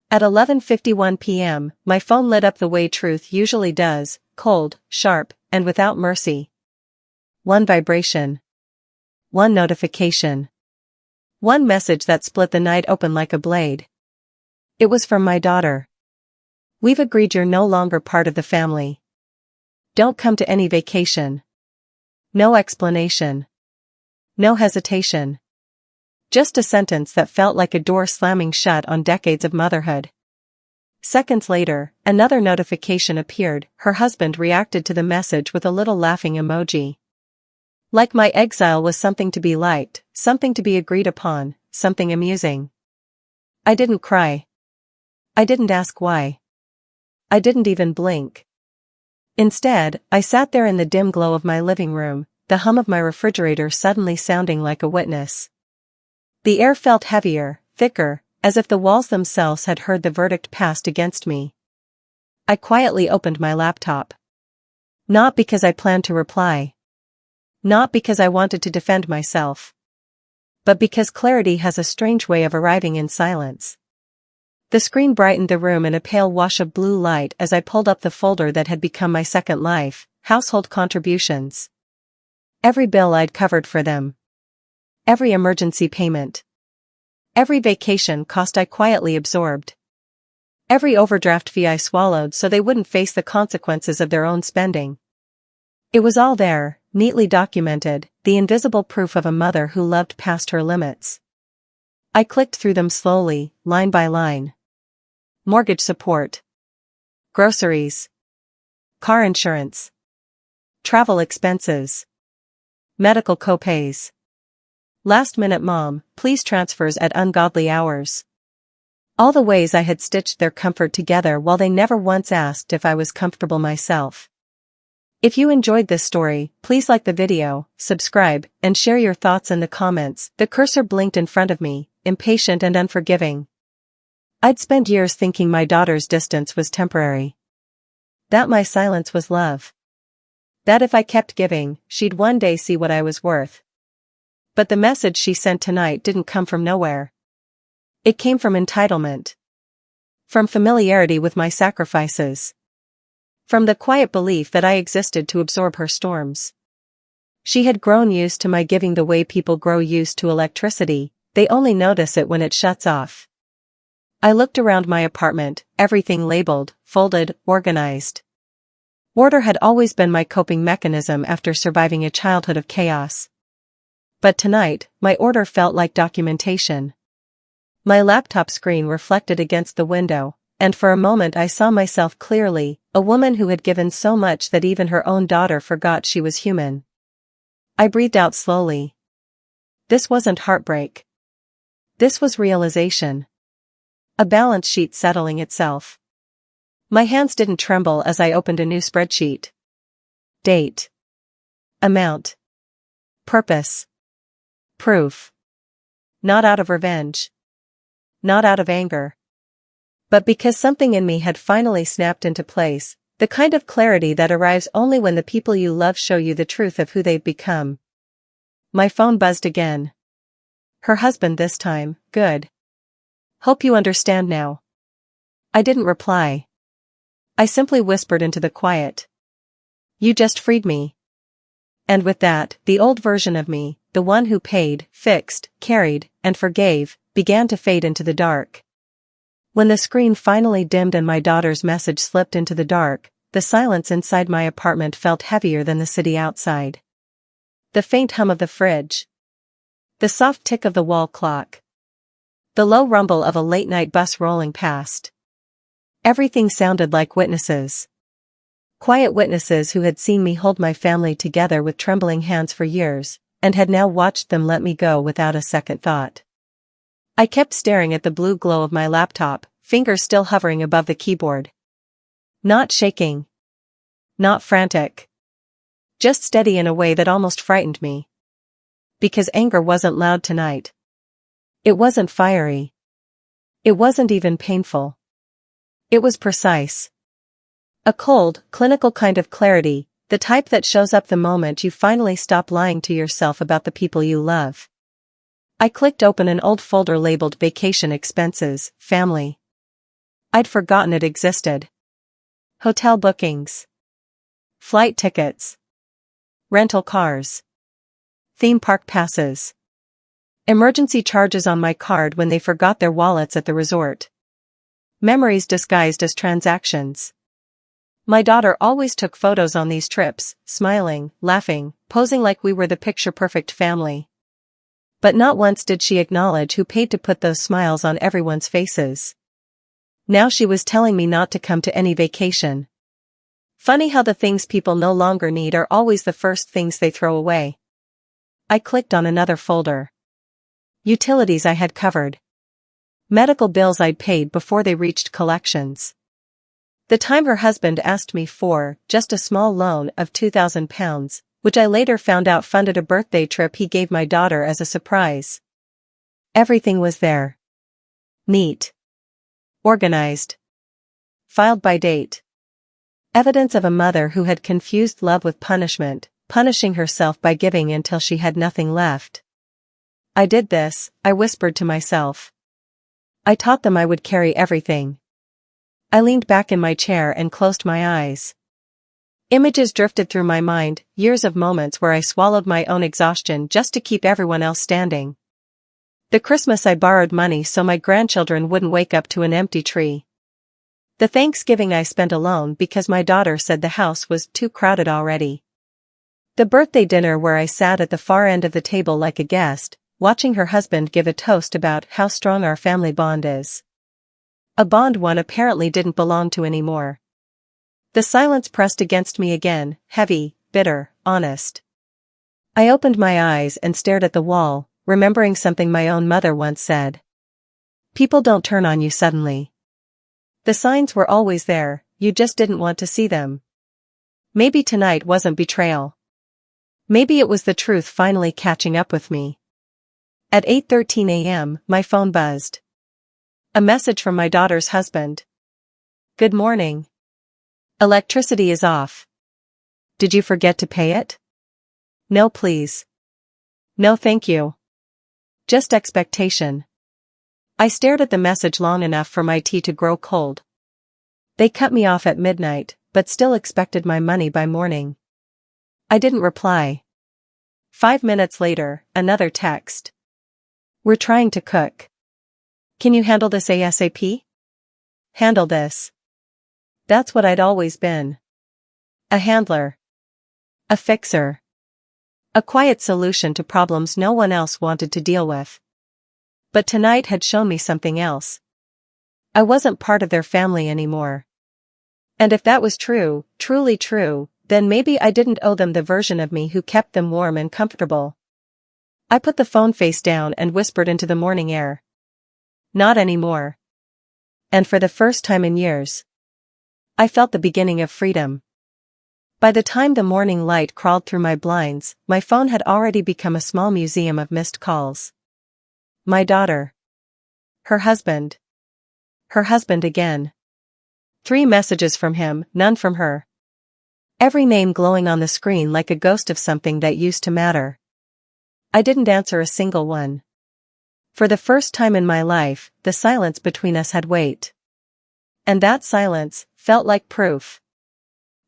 At 11:51 p.m., my phone lit up the way truth usually does, cold, sharp, and without mercy. One vibration. One notification. One message that split the night open like a blade. It was from my daughter. "We've agreed you're no longer part of the family. Don't come to any vacation." No explanation. No hesitation. Just a sentence that felt like a door slamming shut on decades of motherhood. Seconds later, another notification appeared. Her husband reacted to the message with a little laughing emoji. Like my exile was something to be liked, something to be agreed upon, something amusing. I didn't cry. I didn't ask why. I didn't even blink. Instead, I sat there in the dim glow of my living room, the hum of my refrigerator suddenly sounding like a witness. The air felt heavier, thicker, as if the walls themselves had heard the verdict passed against me. I quietly opened my laptop. Not because I planned to reply. Not because I wanted to defend myself. But because clarity has a strange way of arriving in silence. The screen brightened the room in a pale wash of blue light as I pulled up the folder that had become my second life, household contributions. Every bill I'd covered for them. Every emergency payment. Every vacation cost I quietly absorbed. Every overdraft fee I swallowed so they wouldn't face the consequences of their own spending. It was all there, neatly documented, the invisible proof of a mother who loved past her limits. I clicked through them slowly, line by line. Mortgage support. Groceries. Car insurance. Travel expenses. Medical copays. Last-minute mom, please transfers at ungodly hours. All the ways I had stitched their comfort together while they never once asked if I was comfortable myself. If you enjoyed this story, please like the video, subscribe, and share your thoughts in the comments. The cursor blinked in front of me, impatient and unforgiving. I'd spent years thinking my daughter's distance was temporary. That my silence was love. That if I kept giving, she'd one day see what I was worth. But the message she sent tonight didn't come from nowhere. It came from entitlement. From familiarity with my sacrifices. From the quiet belief that I existed to absorb her storms. She had grown used to my giving the way people grow used to electricity, they only notice it when it shuts off. I looked around my apartment, everything labeled, folded, organized. Order had always been my coping mechanism after surviving a childhood of chaos. But tonight, my order felt like documentation. My laptop screen reflected against the window, and for a moment I saw myself clearly, a woman who had given so much that even her own daughter forgot she was human. I breathed out slowly. This wasn't heartbreak. This was realization. A balance sheet settling itself. My hands didn't tremble as I opened a new spreadsheet. Date. Amount. Purpose. Proof. Not out of revenge. Not out of anger. But because something in me had finally snapped into place, the kind of clarity that arrives only when the people you love show you the truth of who they've become. My phone buzzed again. Her husband this time, good. Hope you understand now. I didn't reply. I simply whispered into the quiet. You just freed me. And with that, the old version of me, the one who paid, fixed, carried, and forgave, began to fade into the dark. When the screen finally dimmed and my daughter's message slipped into the dark, the silence inside my apartment felt heavier than the city outside. The faint hum of the fridge. The soft tick of the wall clock. The low rumble of a late-night bus rolling past. Everything sounded like witnesses. Quiet witnesses who had seen me hold my family together with trembling hands for years, and had now watched them let me go without a second thought. I kept staring at the blue glow of my laptop, fingers still hovering above the keyboard. Not shaking. Not frantic. Just steady in a way that almost frightened me. Because anger wasn't loud tonight. It wasn't fiery. It wasn't even painful. It was precise. A cold, clinical kind of clarity, the type that shows up the moment you finally stop lying to yourself about the people you love. I clicked open an old folder labeled Vacation Expenses, Family. I'd forgotten it existed. Hotel bookings. Flight tickets. Rental cars. Theme park passes. Emergency charges on my card when they forgot their wallets at the resort. Memories disguised as transactions. My daughter always took photos on these trips, smiling, laughing, posing like we were the picture-perfect family. But not once did she acknowledge who paid to put those smiles on everyone's faces. Now she was telling me not to come to any vacation. Funny how the things people no longer need are always the first things they throw away. I clicked on another folder. Utilities I had covered. Medical bills I'd paid before they reached collections. The time her husband asked me for just a small loan of £2,000, which I later found out funded a birthday trip he gave my daughter as a surprise. Everything was there. Neat. Organized. Filed by date. Evidence of a mother who had confused love with punishment, punishing herself by giving until she had nothing left. I did this, I whispered to myself. I taught them I would carry everything. I leaned back in my chair and closed my eyes. Images drifted through my mind, years of moments where I swallowed my own exhaustion just to keep everyone else standing. The Christmas I borrowed money so my grandchildren wouldn't wake up to an empty tree. The Thanksgiving I spent alone because my daughter said the house was too crowded already. The birthday dinner where I sat at the far end of the table like a guest, watching her husband give a toast about how strong our family bond is. A bond one apparently didn't belong to anymore. The silence pressed against me again, heavy, bitter, honest. I opened my eyes and stared at the wall, remembering something my own mother once said. People don't turn on you suddenly. The signs were always there, you just didn't want to see them. Maybe tonight wasn't betrayal. Maybe it was the truth finally catching up with me. At 8:13 a.m., my phone buzzed. A message from my daughter's husband. Good morning. Electricity is off. Did you forget to pay it? No please. No thank you. Just expectation. I stared at the message long enough for my tea to grow cold. They cut me off at midnight, but still expected my money by morning. I didn't reply. 5 minutes later, another text. We're trying to cook. Can you handle this ASAP? Handle this. That's what I'd always been. A handler. A fixer. A quiet solution to problems no one else wanted to deal with. But tonight had shown me something else. I wasn't part of their family anymore. And if that was true, truly true, then maybe I didn't owe them the version of me who kept them warm and comfortable. I put the phone face down and whispered into the morning air. Not anymore. And for the first time in years, I felt the beginning of freedom. By the time the morning light crawled through my blinds, my phone had already become a small museum of missed calls. My daughter. Her husband. Her husband again. 3 messages from him, none from her. Every name glowing on the screen like a ghost of something that used to matter. I didn't answer a single one. For the first time in my life, the silence between us had weight. And that silence felt like proof.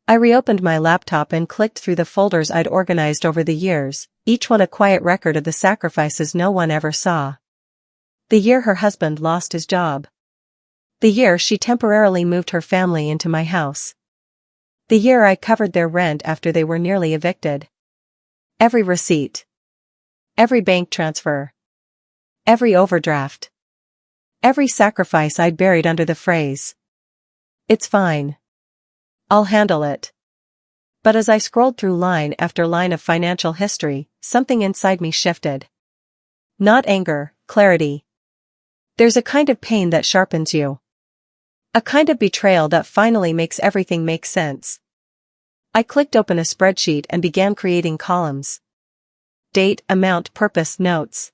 I reopened my laptop and clicked through the folders I'd organized over the years, each one a quiet record of the sacrifices no one ever saw. The year her husband lost his job. The year she temporarily moved her family into my house. The year I covered their rent after they were nearly evicted. Every receipt. Every bank transfer. Every overdraft. Every sacrifice I'd buried under the phrase. It's fine. I'll handle it. But as I scrolled through line after line of financial history, something inside me shifted. Not anger, clarity. There's a kind of pain that sharpens you. A kind of betrayal that finally makes everything make sense. I clicked open a spreadsheet and began creating columns. Date, amount, purpose, notes.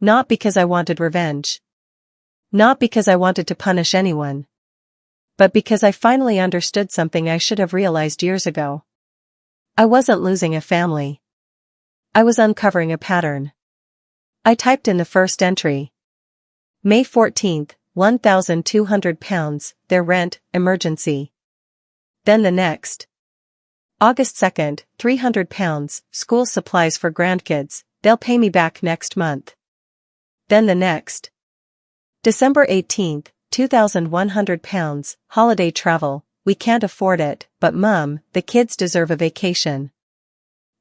Not because I wanted revenge. Not because I wanted to punish anyone. But because I finally understood something I should have realized years ago. I wasn't losing a family. I was uncovering a pattern. I typed in the first entry. May 14th, £1,200, their rent, emergency. Then the next. August 2nd, £300, school supplies for grandkids, they'll pay me back next month. Then the next. December 18th, £2,100, holiday travel, we can't afford it, but Mum, the kids deserve a vacation.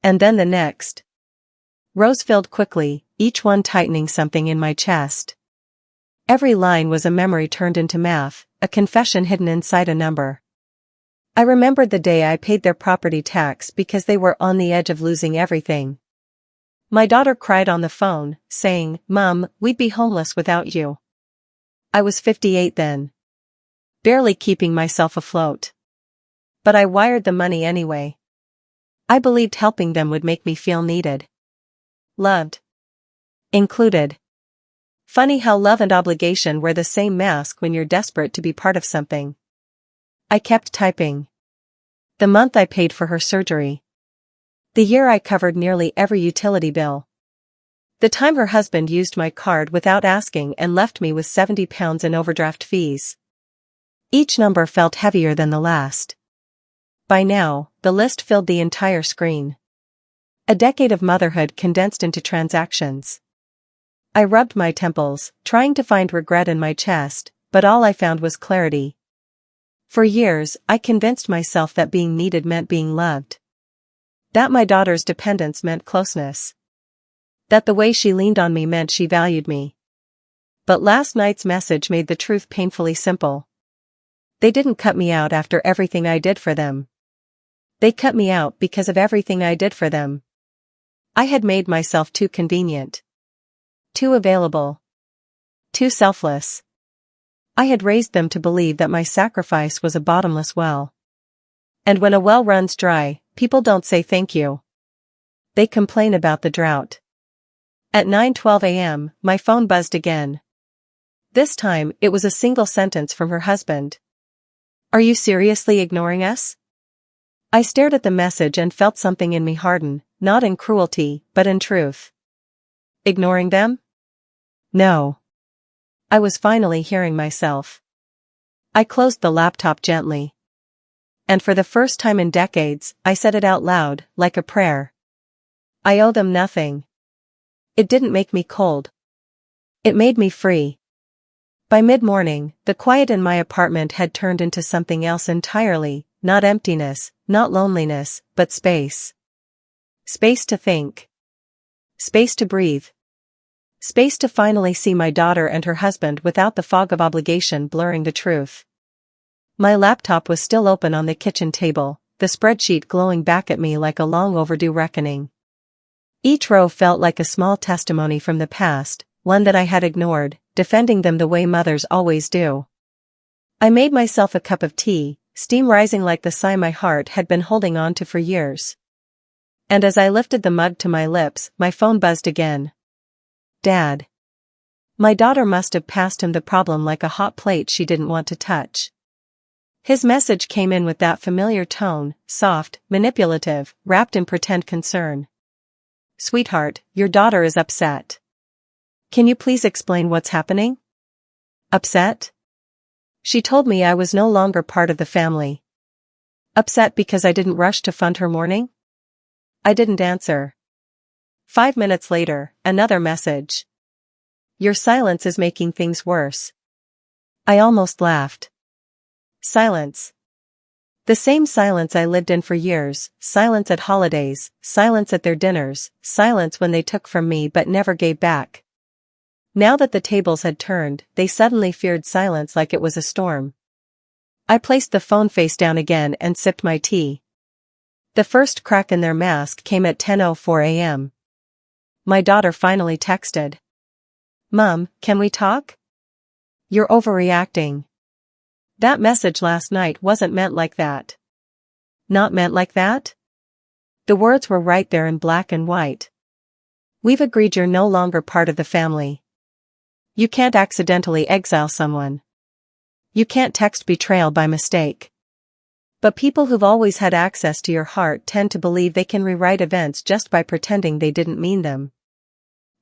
And then the next. Rows filled quickly, each one tightening something in my chest. Every line was a memory turned into math, a confession hidden inside a number. I remembered the day I paid their property tax because they were on the edge of losing everything. My daughter cried on the phone, saying, "Mum, we'd be homeless without you." I was 58 then. Barely keeping myself afloat. But I wired the money anyway. I believed helping them would make me feel needed. Loved. Included. Funny how love and obligation wear the same mask when you're desperate to be part of something. I kept typing. The month I paid for her surgery. The year I covered nearly every utility bill. The time her husband used my card without asking and left me with £70 in overdraft fees. Each number felt heavier than the last. By now, the list filled the entire screen. A decade of motherhood condensed into transactions. I rubbed my temples, trying to find regret in my chest, but all I found was clarity. For years, I convinced myself that being needed meant being loved. That my daughter's dependence meant closeness. That the way she leaned on me meant she valued me. But last night's message made the truth painfully simple. They didn't cut me out after everything I did for them. They cut me out because of everything I did for them. I had made myself too convenient. Too available. Too selfless. I had raised them to believe that my sacrifice was a bottomless well. And when a well runs dry, people don't say thank you. They complain about the drought. At 9:12 a.m., my phone buzzed again. This time, it was a single sentence from her husband. "Are you seriously ignoring us?" I stared at the message and felt something in me harden, not in cruelty, but in truth. Ignoring them? No. I was finally hearing myself. I closed the laptop gently. And for the first time in decades, I said it out loud, like a prayer. I owe them nothing. It didn't make me cold. It made me free. By mid-morning, the quiet in my apartment had turned into something else entirely, not emptiness, not loneliness, but space. Space to think. Space to breathe. Space to finally see my daughter and her husband without the fog of obligation blurring the truth. My laptop was still open on the kitchen table, the spreadsheet glowing back at me like a long overdue reckoning. Each row felt like a small testimony from the past, one that I had ignored, defending them the way mothers always do. I made myself a cup of tea, steam rising like the sigh my heart had been holding on to for years. And as I lifted the mug to my lips, my phone buzzed again. Dad. My daughter must have passed him the problem like a hot plate she didn't want to touch. His message came in with that familiar tone, soft, manipulative, wrapped in pretend concern. "Sweetheart, your daughter is upset. Can you please explain what's happening?" Upset? She told me I was no longer part of the family. Upset because I didn't rush to fund her mourning? I didn't answer. 5 minutes later, another message. "Your silence is making things worse." I almost laughed. Silence. The same silence I lived in for years, silence at holidays, silence at their dinners, silence when they took from me but never gave back. Now that the tables had turned, they suddenly feared silence like it was a storm. I placed the phone face down again and sipped my tea. The first crack in their mask came at 10:04 a.m. My daughter finally texted. "Mom, can we talk? You're overreacting." That message last night wasn't meant like that. Not meant like that? The words were right there in black and white. "We've agreed you're no longer part of the family. You can't accidentally exile someone. You can't text betrayal by mistake." But people who've always had access to your heart tend to believe they can rewrite events just by pretending they didn't mean them.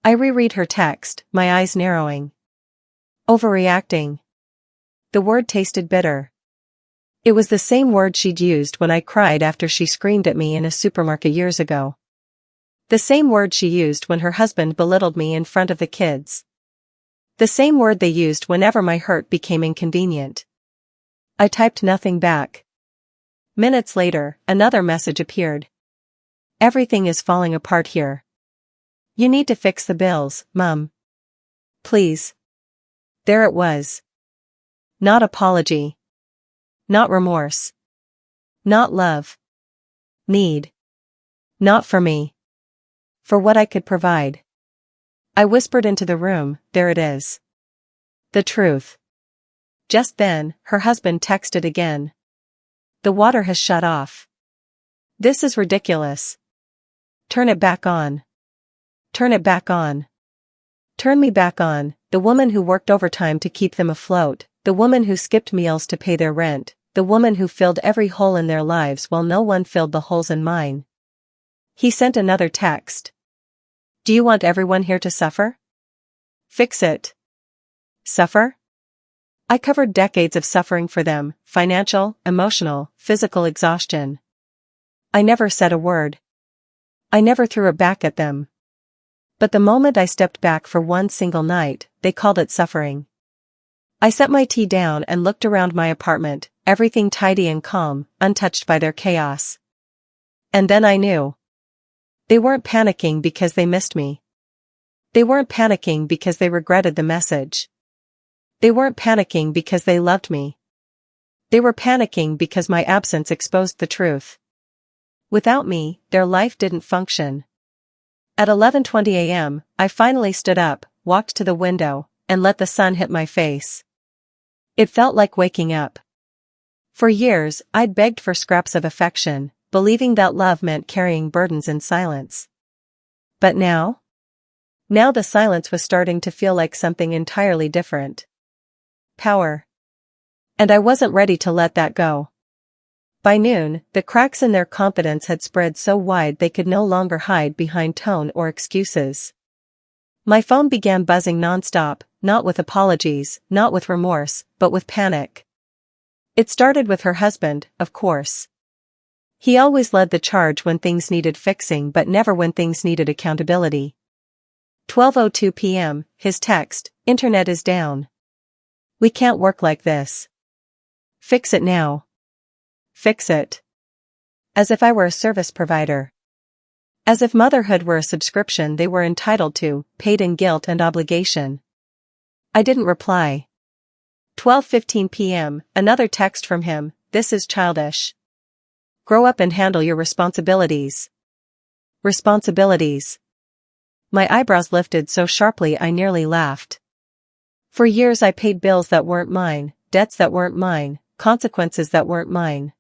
I reread her text, my eyes narrowing. Overreacting. The word tasted bitter. It was the same word she'd used when I cried after she screamed at me in a supermarket years ago. The same word she used when her husband belittled me in front of the kids. The same word they used whenever my hurt became inconvenient. I typed nothing back. Minutes later, another message appeared. Everything is falling apart here. You need to fix the bills, Mum. Please. There it was. Not apology. Not remorse. Not love. Need. Not for me. For what I could provide. I whispered into the room, there it is. The truth. Just then, her husband texted again. The water has shut off. This is ridiculous. Turn it back on. Turn it back on. Turn me back on, the woman who worked overtime to keep them afloat, the woman who skipped meals to pay their rent, the woman who filled every hole in their lives while no one filled the holes in mine. He sent another text. Do you want everyone here to suffer? Fix it. Suffer? I covered decades of suffering for them, financial, emotional, physical exhaustion. I never said a word. I never threw it back at them. But the moment I stepped back for one single night, they called it suffering. I set my tea down and looked around my apartment, everything tidy and calm, untouched by their chaos. And then I knew. They weren't panicking because they missed me. They weren't panicking because they regretted the message. They weren't panicking because they loved me. They were panicking because my absence exposed the truth. Without me, their life didn't function. At 11:20 a.m., I finally stood up, walked to the window, and let the sun hit my face. It felt like waking up. For years, I'd begged for scraps of affection, believing that love meant carrying burdens in silence. But now? Now the silence was starting to feel like something entirely different. Power. And I wasn't ready to let that go. By noon, the cracks in their confidence had spread so wide they could no longer hide behind tone or excuses. My phone began buzzing nonstop, not with apologies, not with remorse, but with panic. It started with her husband, of course. He always led the charge when things needed fixing but never when things needed accountability. 12:02 p.m., his text, internet is down. We can't work like this. Fix it now. Fix it. As if I were a service provider. As if motherhood were a subscription they were entitled to, paid in guilt and obligation. I didn't reply. 12:15 p.m., another text from him, this is childish. Grow up and handle your responsibilities. Responsibilities. My eyebrows lifted so sharply I nearly laughed. For years I paid bills that weren't mine, debts that weren't mine, consequences that weren't mine.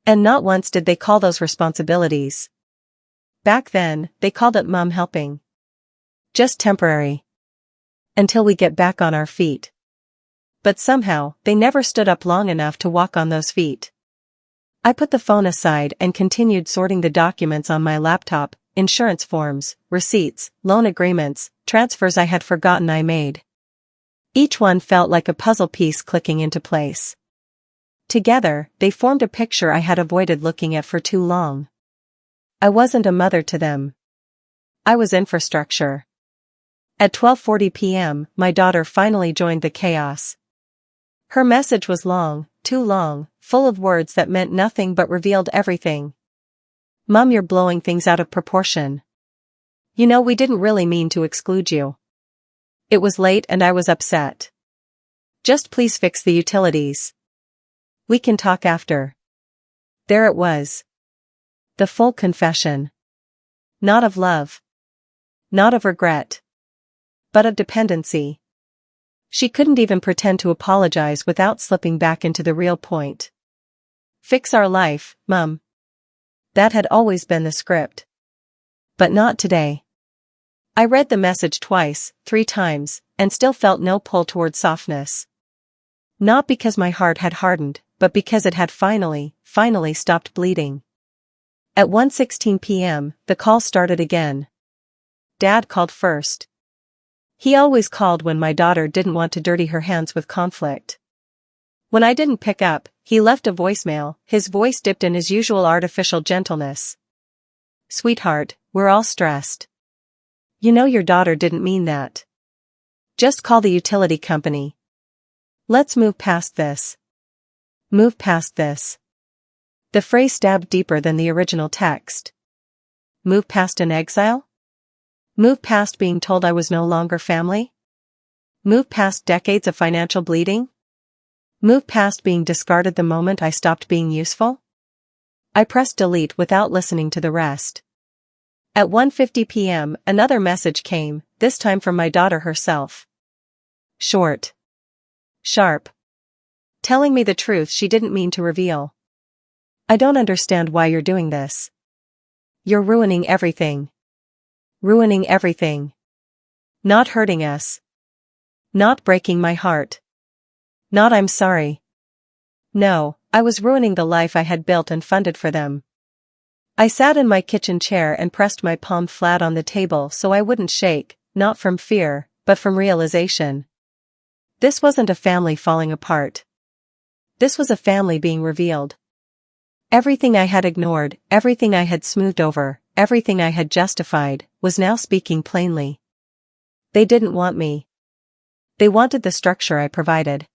And not once did they call those responsibilities. Back then, they called it mom helping. Just temporary. Until we get back on our feet. But somehow, they never stood up long enough to walk on those feet. I put the phone aside and continued sorting the documents on my laptop, insurance forms, receipts, loan agreements, transfers I had forgotten I made. Each one felt like a puzzle piece clicking into place. Together, they formed a picture I had avoided looking at for too long. I wasn't a mother to them. I was infrastructure. At 12:40 p.m., my daughter finally joined the chaos. Her message was long, too long, full of words that meant nothing but revealed everything. Mom, you're blowing things out of proportion. You know we didn't really mean to exclude you. It was late and I was upset. Just please fix the utilities. We can talk after. There it was. The full confession. Not of love. Not of regret. But of dependency. She couldn't even pretend to apologize without slipping back into the real point. Fix our life, Mum. That had always been the script. But not today. I read the message twice, 3 times, and still felt no pull toward softness. Not because my heart had hardened, but because it had finally stopped bleeding. At 1:16 p.m., the call started again. Dad called first. He always called when my daughter didn't want to dirty her hands with conflict. When I didn't pick up, he left a voicemail, his voice dipped in his usual artificial gentleness. "Sweetheart, we're all stressed. You know your daughter didn't mean that. Just call the utility company. Let's move past this. Move past this." The phrase stabbed deeper than the original text. Move past an exile? Move past being told I was no longer family? Move past decades of financial bleeding? Move past being discarded the moment I stopped being useful? I pressed delete without listening to the rest. At 1:50 p.m., another message came, this time from my daughter herself. Short. Sharp. Telling me the truth she didn't mean to reveal. "I don't understand why you're doing this. You're ruining everything. Ruining everything. Not hurting us. Not breaking my heart. Not I'm sorry. No, I was ruining the life I had built and funded for them." I sat in my kitchen chair and pressed my palm flat on the table so I wouldn't shake, not from fear, but from realization. This wasn't a family falling apart. This was a family being revealed. Everything I had ignored, everything I had smoothed over, everything I had justified, was now speaking plainly. They didn't want me. They wanted the structure I provided.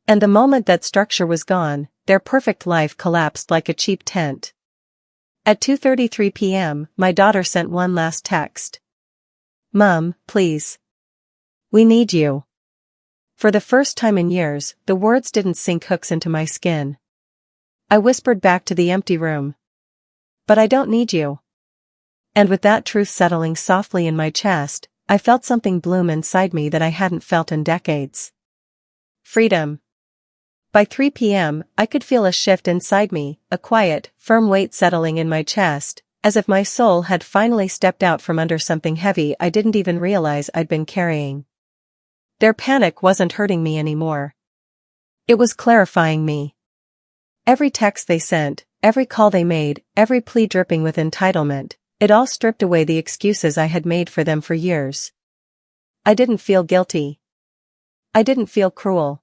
And the moment that structure was gone, their perfect life collapsed like a cheap tent. At 2:33 p.m., my daughter sent one last text. "Mom, please. We need you." For the first time in years, the words didn't sink hooks into my skin. I whispered back to the empty room. "But I don't need you." And with that truth settling softly in my chest, I felt something bloom inside me that I hadn't felt in decades. Freedom. By 3 p.m., I could feel a shift inside me, a quiet, firm weight settling in my chest, as if my soul had finally stepped out from under something heavy I didn't even realize I'd been carrying. Their panic wasn't hurting me anymore. It was clarifying me. Every text they sent, every call they made, every plea dripping with entitlement, it all stripped away the excuses I had made for them for years. I didn't feel guilty. I didn't feel cruel.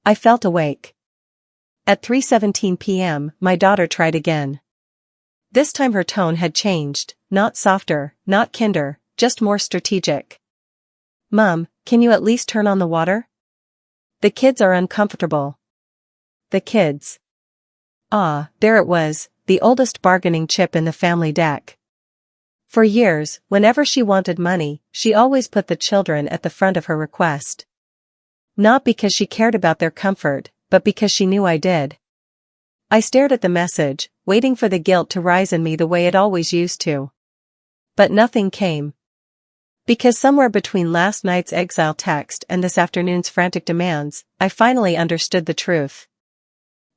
I felt awake. At 3:17 p.m., my daughter tried again. This time her tone had changed, not softer, not kinder, just more strategic. "Mom, can you at least turn on the water? The kids are uncomfortable." The kids. Ah, there it was, the oldest bargaining chip in the family deck. For years, whenever she wanted money, she always put the children at the front of her request. Not because she cared about their comfort, but because she knew I did. I stared at the message, waiting for the guilt to rise in me the way it always used to. But nothing came. Because somewhere between last night's exile text and this afternoon's frantic demands, I finally understood the truth.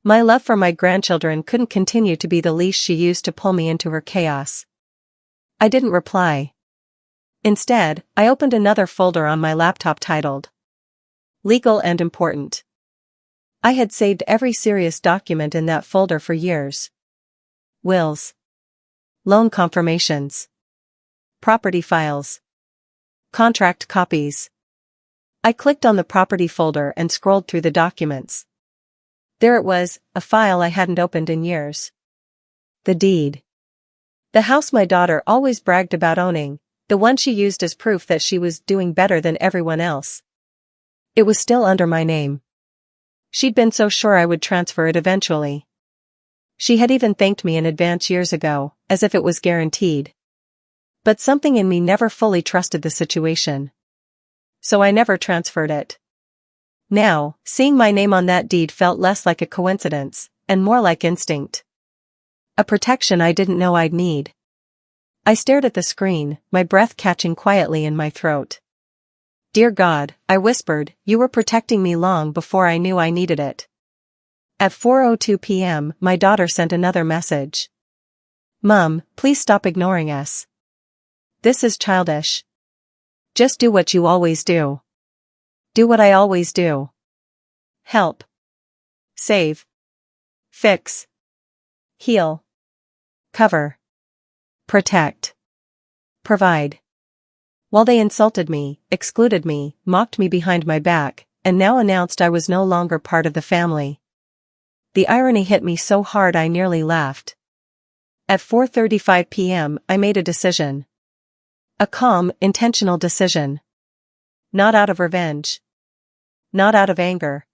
My love for my grandchildren couldn't continue to be the leash she used to pull me into her chaos. I didn't reply. Instead, I opened another folder on my laptop titled Legal and Important. I had saved every serious document in that folder for years. Wills. Loan confirmations. Property files. Contract copies. I clicked on the property folder and scrolled through the documents. There it was, a file I hadn't opened in years. The deed. The house my daughter always bragged about owning, the one she used as proof that she was doing better than everyone else. It was still under my name. She'd been so sure I would transfer it eventually. She had even thanked me in advance years ago, as if it was guaranteed. But something in me never fully trusted the situation. So I never transferred it. Now, seeing my name on that deed felt less like a coincidence, and more like instinct. A protection I didn't know I'd need. I stared at the screen, my breath catching quietly in my throat. "Dear God," I whispered, "you were protecting me long before I knew I needed it." At 4:02 p.m., my daughter sent another message. "Mom, please stop ignoring us. This is childish. Just do what you always do. Do what I always do. Help. Save. Fix. Heal. Cover. Protect. Provide." While they insulted me, excluded me, mocked me behind my back, and now announced I was no longer part of the family. The irony hit me so hard I nearly laughed. At 4:35 p.m. I made a decision. A calm, intentional decision. Not out of revenge. Not out of anger.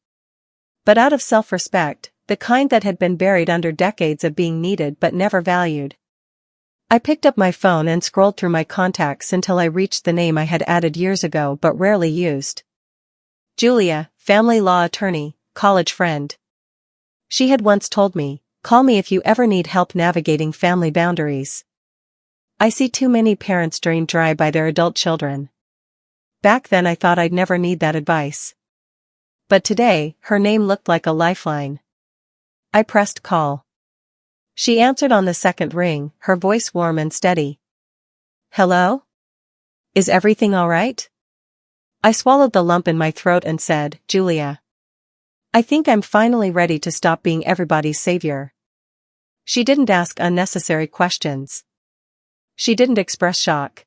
But out of self-respect, the kind that had been buried under decades of being needed but never valued. I picked up my phone and scrolled through my contacts until I reached the name I had added years ago but rarely used. Julia, family law attorney, college friend. She had once told me, "Call me if you ever need help navigating family boundaries." I see too many parents drained dry by their adult children. Back then I thought I'd never need that advice. But today, her name looked like a lifeline. I pressed call. She answered on the second ring, her voice warm and steady. "Hello? Is everything all right?" I swallowed the lump in my throat and said, "Julia. I think I'm finally ready to stop being everybody's savior." She didn't ask unnecessary questions. She didn't express shock.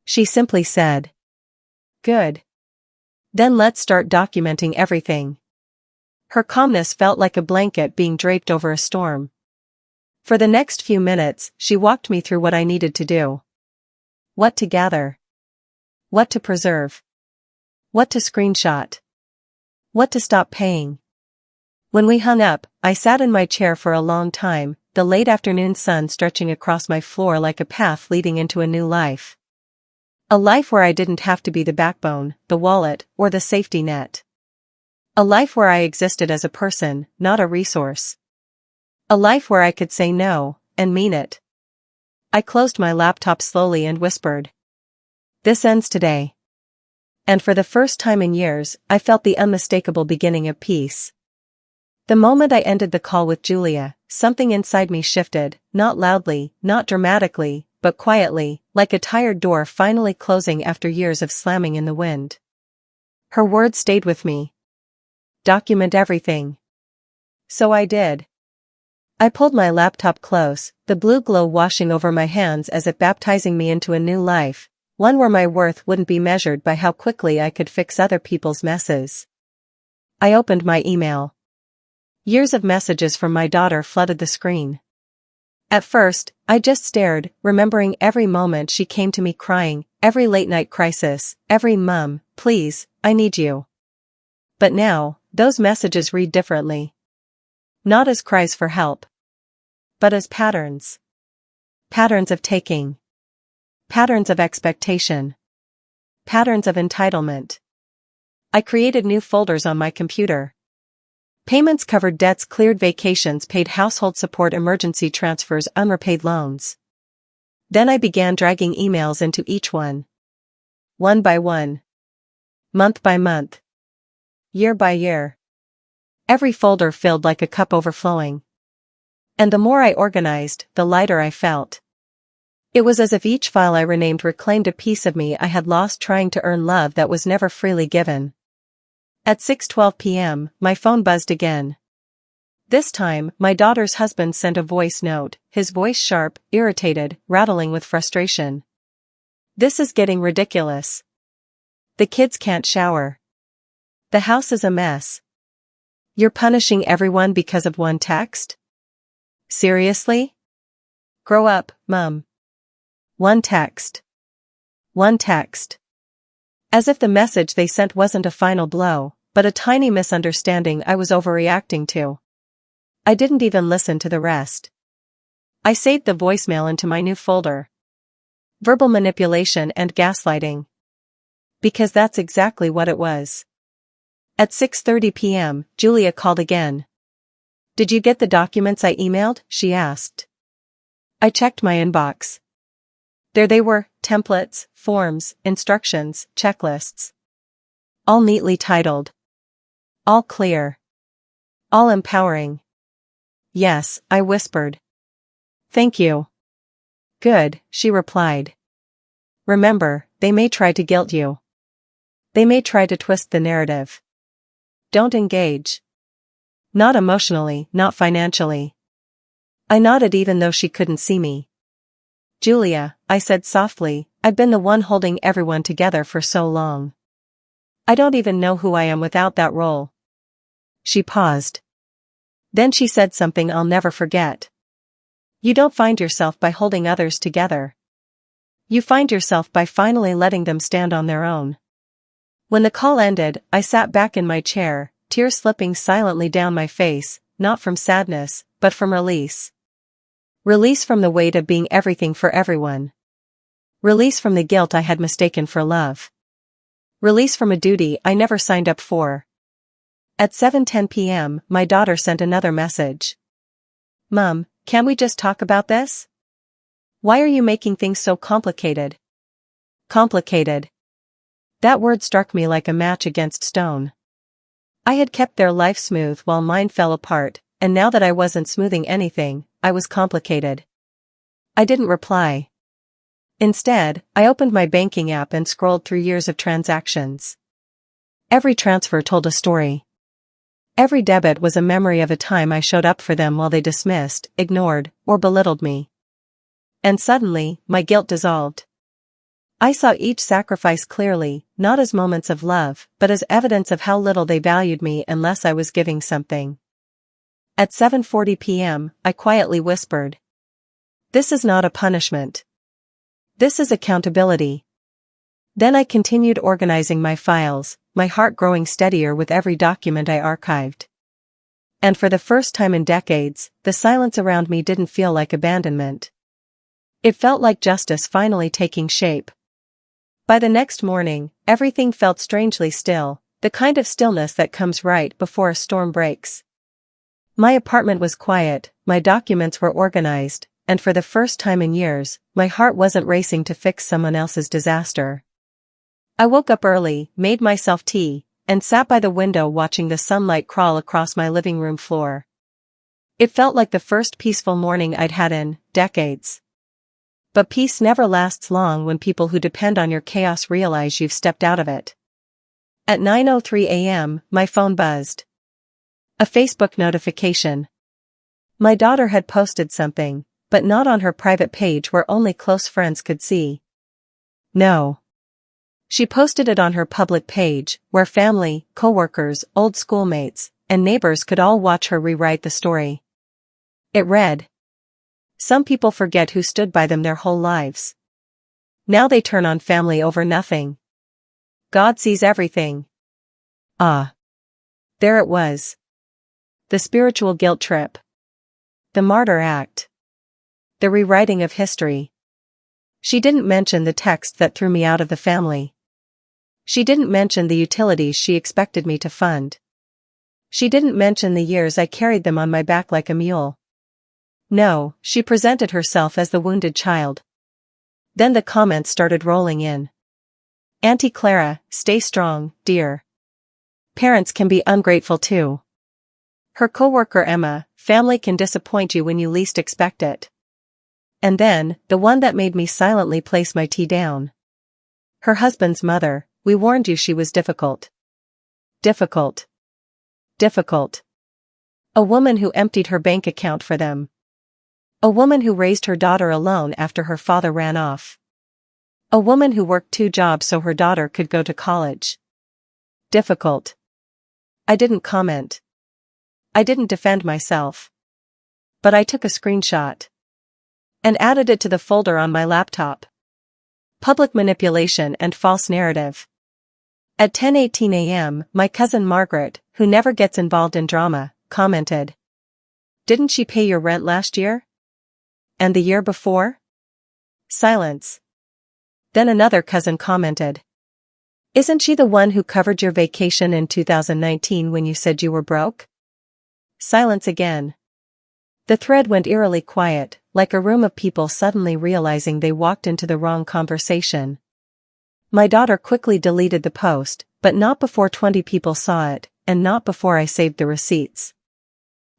She simply said, "Good. Then let's start documenting everything." Her calmness felt like a blanket being draped over a storm. For the next few minutes, she walked me through what I needed to do. What to gather. What to preserve. What to screenshot. What to stop paying. When we hung up, I sat in my chair for a long time, the late afternoon sun stretching across my floor like a path leading into a new life. A life where I didn't have to be the backbone, the wallet, or the safety net. A life where I existed as a person, not a resource. A life where I could say no, and mean it. I closed my laptop slowly and whispered, "This ends today." And for the first time in years, I felt the unmistakable beginning of peace. The moment I ended the call with Julia, something inside me shifted, not loudly, not dramatically, but quietly, like a tired door finally closing after years of slamming in the wind. Her words stayed with me. Document everything. So I did. I pulled my laptop close, the blue glow washing over my hands as if baptizing me into a new life, one where my worth wouldn't be measured by how quickly I could fix other people's messes. I opened my email. Years of messages from my daughter flooded the screen. At first, I just stared, remembering every moment she came to me crying, every late-night crisis, every "Mom, please, I need you." But now, those messages read differently. Not as cries for help, but as patterns. Patterns of taking. Patterns of expectation. Patterns of entitlement. I created new folders on my computer. Payments covered debts, cleared vacations, paid household support, emergency transfers, unrepaid loans. Then I began dragging emails into each one. One by one. Month by month. Year by year. Every folder filled like a cup overflowing. And the more I organized, the lighter I felt. It was as if each file I renamed reclaimed a piece of me I had lost trying to earn love that was never freely given. At 6:12 p.m., my phone buzzed again. This time, my daughter's husband sent a voice note, his voice sharp, irritated, rattling with frustration. "This is getting ridiculous. The kids can't shower. The house is a mess. You're punishing everyone because of one text? Seriously? Grow up, Mom. One text. One text." As if the message they sent wasn't a final blow, but a tiny misunderstanding I was overreacting to. I didn't even listen to the rest. I saved the voicemail into my new folder. Verbal manipulation and gaslighting. Because that's exactly what it was. At 6:30 p.m., Julia called again. "Did you get the documents I emailed?" she asked. I checked my inbox. There they were, templates, forms, instructions, checklists. All neatly titled. All clear. All empowering. "Yes," I whispered. "Thank you." "Good," she replied. "Remember, they may try to guilt you. They may try to twist the narrative. Don't engage. Not emotionally, not financially." I nodded even though she couldn't see me. "Julia," I said softly, "I've been the one holding everyone together for so long. I don't even know who I am without that role." She paused. Then she said something I'll never forget. "You don't find yourself by holding others together. You find yourself by finally letting them stand on their own." When the call ended, I sat back in my chair, tears slipping silently down my face, not from sadness, but from release. Release from the weight of being everything for everyone. Release from the guilt I had mistaken for love. Release from a duty I never signed up for. At 7:10 p.m., my daughter sent another message. "Mom, can we just talk about this? Why are you making things so complicated?" Complicated. That word struck me like a match against stone. I had kept their life smooth while mine fell apart, and now that I wasn't smoothing anything, I was complicated. I didn't reply. Instead, I opened my banking app and scrolled through years of transactions. Every transfer told a story. Every debit was a memory of a time I showed up for them while they dismissed, ignored, or belittled me. And suddenly, my guilt dissolved. I saw each sacrifice clearly, not as moments of love, but as evidence of how little they valued me unless I was giving something. At 7:40 p.m., I quietly whispered, "This is not a punishment. This is accountability." Then I continued organizing my files, my heart growing steadier with every document I archived. And for the first time in decades, the silence around me didn't feel like abandonment. It felt like justice finally taking shape. By the next morning, everything felt strangely still, the kind of stillness that comes right before a storm breaks. My apartment was quiet, my documents were organized, and for the first time in years, my heart wasn't racing to fix someone else's disaster. I woke up early, made myself tea, and sat by the window watching the sunlight crawl across my living room floor. It felt like the first peaceful morning I'd had in decades. But peace never lasts long when people who depend on your chaos realize you've stepped out of it. At 9:03 a.m., my phone buzzed. A Facebook notification. My daughter had posted something, but not on her private page where only close friends could see. No. She posted it on her public page, where family, coworkers, old schoolmates, and neighbors could all watch her rewrite the story. It read, "Some people forget who stood by them their whole lives. Now they turn on family over nothing. God sees everything." Ah. There it was. The spiritual guilt trip. The martyr act. The rewriting of history. She didn't mention the text that threw me out of the family. She didn't mention the utilities she expected me to fund. She didn't mention the years I carried them on my back like a mule. No, she presented herself as the wounded child. Then the comments started rolling in. "Auntie Clara, stay strong, dear. Parents can be ungrateful too." Her coworker Emma, "Family can disappoint you when you least expect it." And then, the one that made me silently place my tea down. Her husband's mother, "We warned you she was difficult. Difficult. Difficult." A woman who emptied her bank account for them. A woman who raised her daughter alone after her father ran off. A woman who worked 2 jobs so her daughter could go to college. Difficult. I didn't comment. I didn't defend myself. But I took a screenshot. And added it to the folder on my laptop. Public manipulation and false narrative. At 10:18 a.m., my cousin Margaret, who never gets involved in drama, commented, "Didn't she pay your rent last year? And the year before?" Silence. Then another cousin commented, "Isn't she the one who covered your vacation in 2019 when you said you were broke?" Silence again. The thread went eerily quiet, like a room of people suddenly realizing they walked into the wrong conversation. My daughter quickly deleted the post, but not before 20 people saw it, and not before I saved the receipts.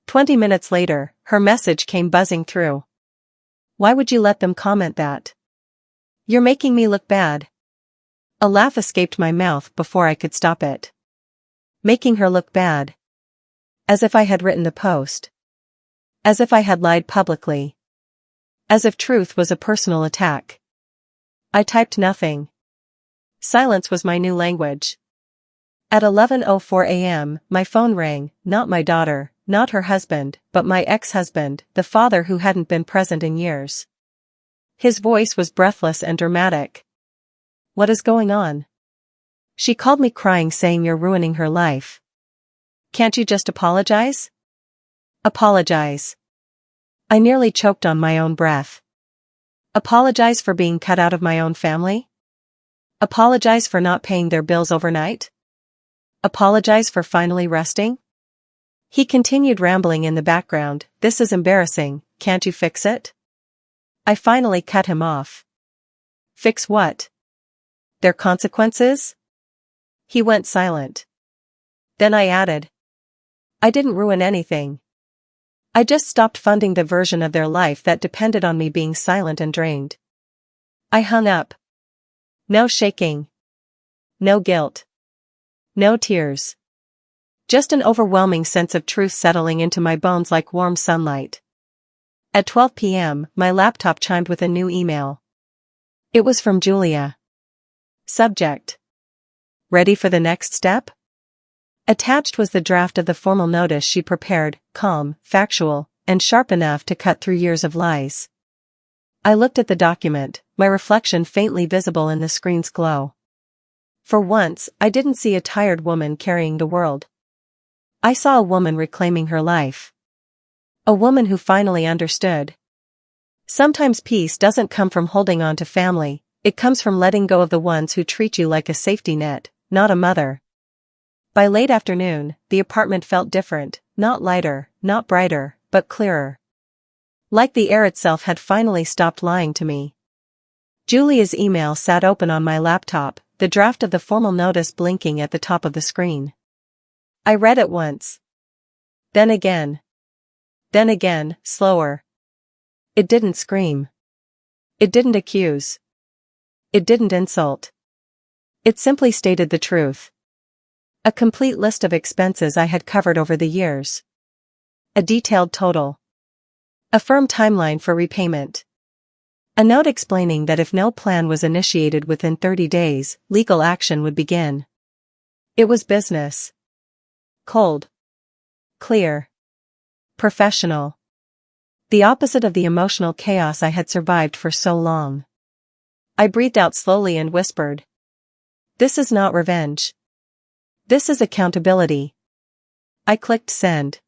20 minutes later, her message came buzzing through. "Why would you let them comment that? You're making me look bad." A laugh escaped my mouth before I could stop it. Making her look bad. As if I had written the post. As if I had lied publicly. As if truth was a personal attack. I typed nothing. Silence was my new language. At 11:04 a.m., my phone rang, not my daughter, not her husband, but my ex-husband, the father who hadn't been present in years. His voice was breathless and dramatic. "What is going on?" She called me crying, saying you're ruining her life. "Can't you just apologize?" "Apologize?" I nearly choked on my own breath. Apologize for being cut out of my own family? Apologize for not paying their bills overnight? Apologize for finally resting? He continued rambling in the background. "This is embarrassing, can't you fix it?" I finally cut him off. "Fix what? Their consequences?" He went silent. Then I added, "I didn't ruin anything. I just stopped funding the version of their life that depended on me being silent and drained." I hung up. No shaking. No guilt. No tears. Just an overwhelming sense of truth settling into my bones like warm sunlight. At 12 p.m., my laptop chimed with a new email. It was from Julia. Subject: Ready for the next step? Attached was the draft of the formal notice she prepared, calm, factual, and sharp enough to cut through years of lies. I looked at the document, my reflection faintly visible in the screen's glow. For once, I didn't see a tired woman carrying the world. I saw a woman reclaiming her life. A woman who finally understood. Sometimes peace doesn't come from holding on to family, it comes from letting go of the ones who treat you like a safety net, not a mother. By late afternoon, the apartment felt different, not lighter, not brighter, but clearer. Like the air itself had finally stopped lying to me. Julia's email sat open on my laptop, the draft of the formal notice blinking at the top of the screen. I read it once. Then again. Then again, slower. It didn't scream. It didn't accuse. It didn't insult. It simply stated the truth. A complete list of expenses I had covered over the years. A detailed total. A firm timeline for repayment. A note explaining that if no plan was initiated within 30 days, legal action would begin. It was business. Cold. Clear. Professional. The opposite of the emotional chaos I had survived for so long. I breathed out slowly and whispered, "This is not revenge. This is accountability." I clicked send.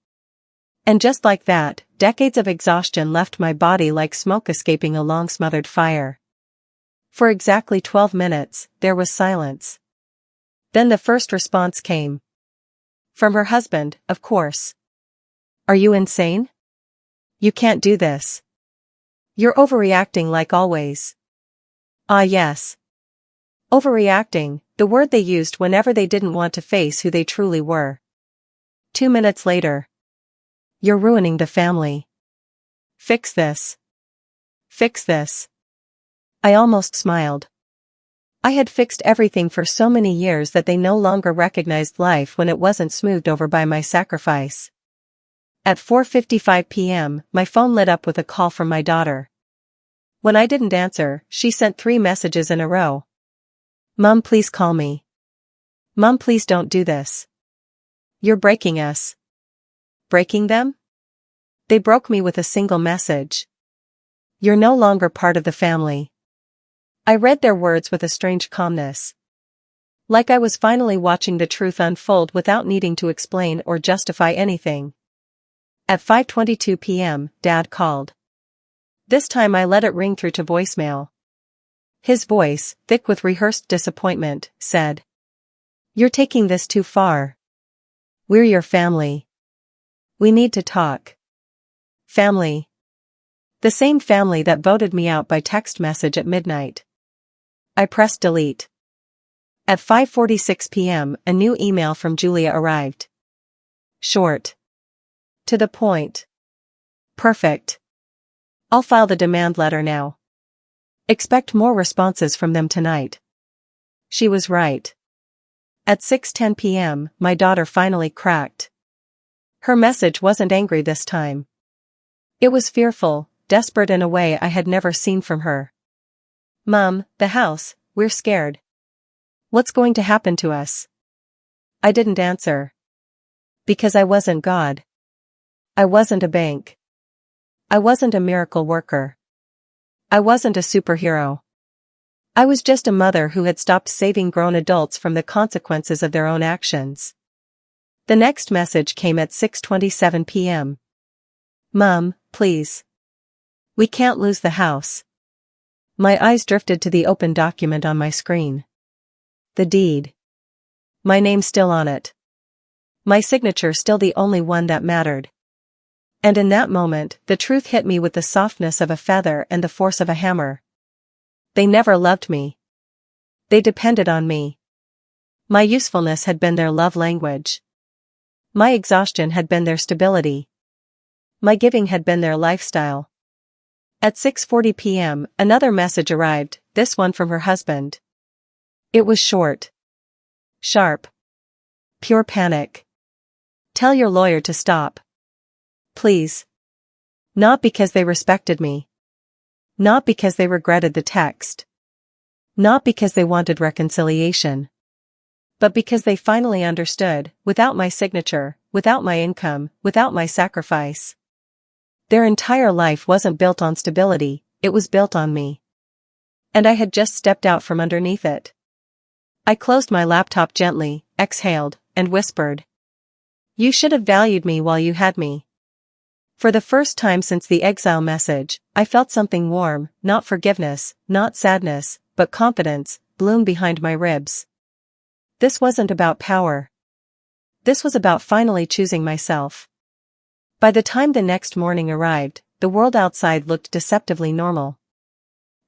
And just like that, decades of exhaustion left my body like smoke escaping a long smothered fire. For exactly 12 minutes, there was silence. Then the first response came. From her husband, of course. "Are you insane? You can't do this. You're overreacting like always." Ah yes. Overreacting, the word they used whenever they didn't want to face who they truly were. 2 minutes later. "You're ruining the family. Fix this. Fix this." I almost smiled. I had fixed everything for so many years that they no longer recognized life when it wasn't smoothed over by my sacrifice. At 4:55 p.m., my phone lit up with a call from my daughter. When I didn't answer, she sent 3 messages in a row. "Mom, please call me. Mom, please don't do this. You're breaking us." Breaking them? They broke me with a single message. "You're no longer part of the family." I read their words with a strange calmness. Like I was finally watching the truth unfold without needing to explain or justify anything. At 5:22 p.m., Dad called. This time I let it ring through to voicemail. His voice, thick with rehearsed disappointment, said, "You're taking this too far. We're your family. We need to talk." Family. The same family that voted me out by text message at midnight. I pressed delete. At 5:46 p.m., a new email from Julia arrived. Short. To the point. Perfect. I'll file the demand letter now. Expect more responses from them tonight. She was right. At 6:10 p.m., my daughter finally cracked. Her message wasn't angry this time. It was fearful, desperate in a way I had never seen from her. "Mom, the house, we're scared. What's going to happen to us?" I didn't answer. Because I wasn't God. I wasn't a bank. I wasn't a miracle worker. I wasn't a superhero. I was just a mother who had stopped saving grown adults from the consequences of their own actions. The next message came at 6:27 p.m. Mom, please. We can't lose the house. My eyes drifted to the open document on my screen. The deed. My name still on it. My signature still the only one that mattered. And in that moment, the truth hit me with the softness of a feather and the force of a hammer. They never loved me. They depended on me. My usefulness had been their love language. My exhaustion had been their stability. My giving had been their lifestyle. At 6:40 p.m., another message arrived, this one from her husband. It was short. Sharp. Pure panic. Tell your lawyer to stop. Please. Not because they respected me. Not because they regretted the text. Not because they wanted reconciliation. But because they finally understood, without my signature, without my income, without my sacrifice. Their entire life wasn't built on stability, it was built on me. And I had just stepped out from underneath it. I closed my laptop gently, exhaled, and whispered. You should have valued me while you had me. For the first time since the exile message, I felt something warm, not forgiveness, not sadness, but confidence, bloom behind my ribs. This wasn't about power. This was about finally choosing myself. By the time the next morning arrived, the world outside looked deceptively normal.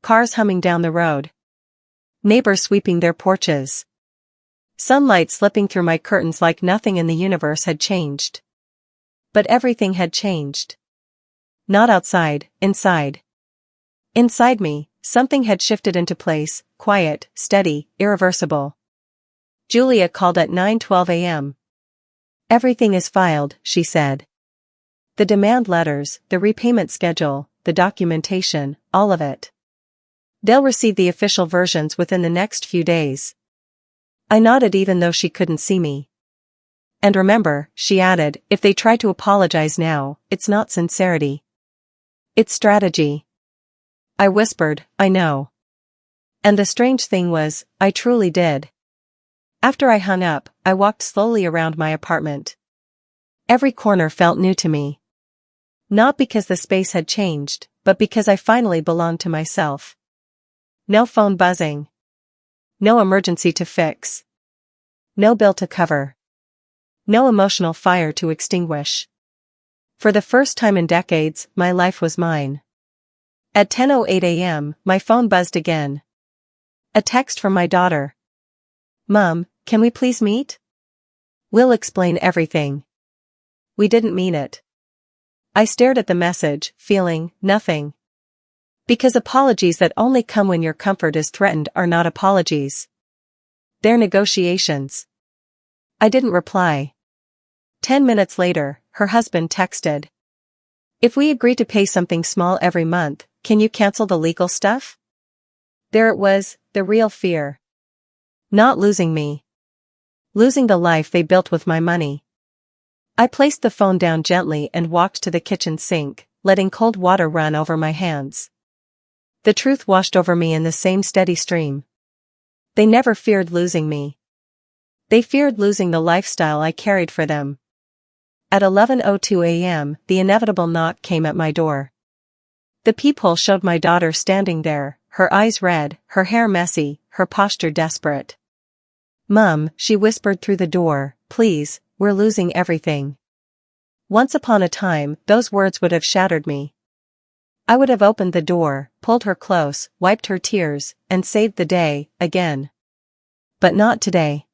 Cars humming down the road. Neighbors sweeping their porches. Sunlight slipping through my curtains like nothing in the universe had changed. But everything had changed. Not outside, inside. Inside me, something had shifted into place, quiet, steady, irreversible. Julia called at 9:12 a.m. Everything is filed, she said. The demand letters, the repayment schedule, the documentation, all of it. They'll receive the official versions within the next few days. I nodded even though she couldn't see me. And remember, she added, if they try to apologize now, it's not sincerity. It's strategy. I whispered, I know. And the strange thing was, I truly did. After I hung up, I walked slowly around my apartment. Every corner felt new to me. Not because the space had changed, but because I finally belonged to myself. No phone buzzing. No emergency to fix. No bill to cover. No emotional fire to extinguish. For the first time in decades, my life was mine. At 10:08 a.m., my phone buzzed again. A text from my daughter. Mom, can we please meet? We'll explain everything. We didn't mean it. I stared at the message, feeling nothing. Because apologies that only come when your comfort is threatened are not apologies. They're negotiations. I didn't reply. 10 minutes later, her husband texted. If we agree to pay something small every month, can you cancel the legal stuff? There it was, the real fear. Not losing me. Losing the life they built with my money. I placed the phone down gently and walked to the kitchen sink, letting cold water run over my hands. The truth washed over me in the same steady stream. They never feared losing me. They feared losing the lifestyle I carried for them. At 11:02 a.m., the inevitable knock came at my door. The peephole showed my daughter standing there, her eyes red, her hair messy, her posture desperate. Mum, she whispered through the door, please, we're losing everything. Once upon a time, those words would have shattered me. I would have opened the door, pulled her close, wiped her tears, and saved the day, again. But not today.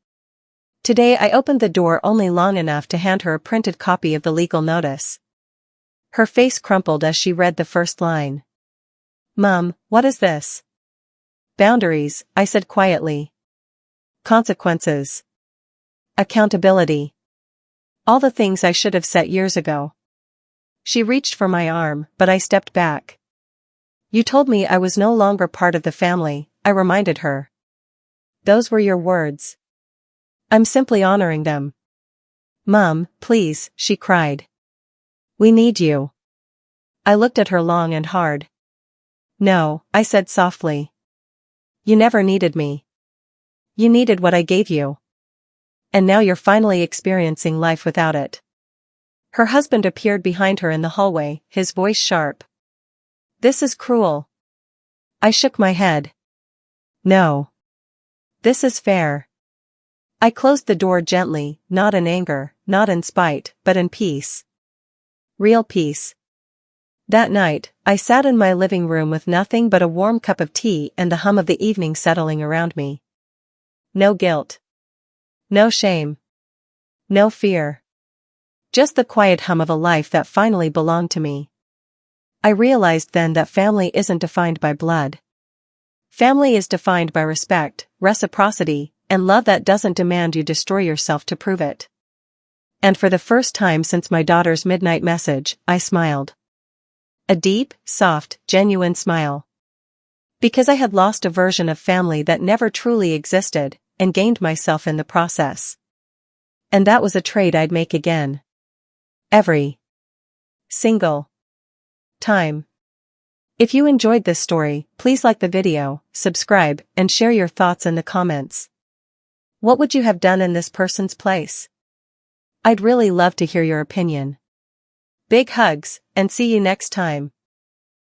Today I opened the door only long enough to hand her a printed copy of the legal notice. Her face crumpled as she read the first line. Mum, what is this? Boundaries, I said quietly. Consequences. Accountability. All the things I should have set years ago. She reached for my arm, but I stepped back. You told me I was no longer part of the family, I reminded her. Those were your words. I'm simply honoring them. Mom, please, she cried. We need you. I looked at her long and hard. No, I said softly. You never needed me. You needed what I gave you. And now you're finally experiencing life without it. Her husband appeared behind her in the hallway, his voice sharp. This is cruel. I shook my head. No. This is fair. I closed the door gently, not in anger, not in spite, but in peace. Real peace. That night, I sat in my living room with nothing but a warm cup of tea and the hum of the evening settling around me. No guilt. No shame. No fear. Just the quiet hum of a life that finally belonged to me. I realized then that family isn't defined by blood. Family is defined by respect, reciprocity, and love that doesn't demand you destroy yourself to prove it. And for the first time since my daughter's midnight message, I smiled. A deep, soft, genuine smile. Because I had lost a version of family that never truly existed, and gained myself in the process. And that was a trade I'd make again. Every single time. If you enjoyed this story, please like the video, subscribe, and share your thoughts in the comments. What would you have done in this person's place? I'd really love to hear your opinion. Big hugs, and see you next time.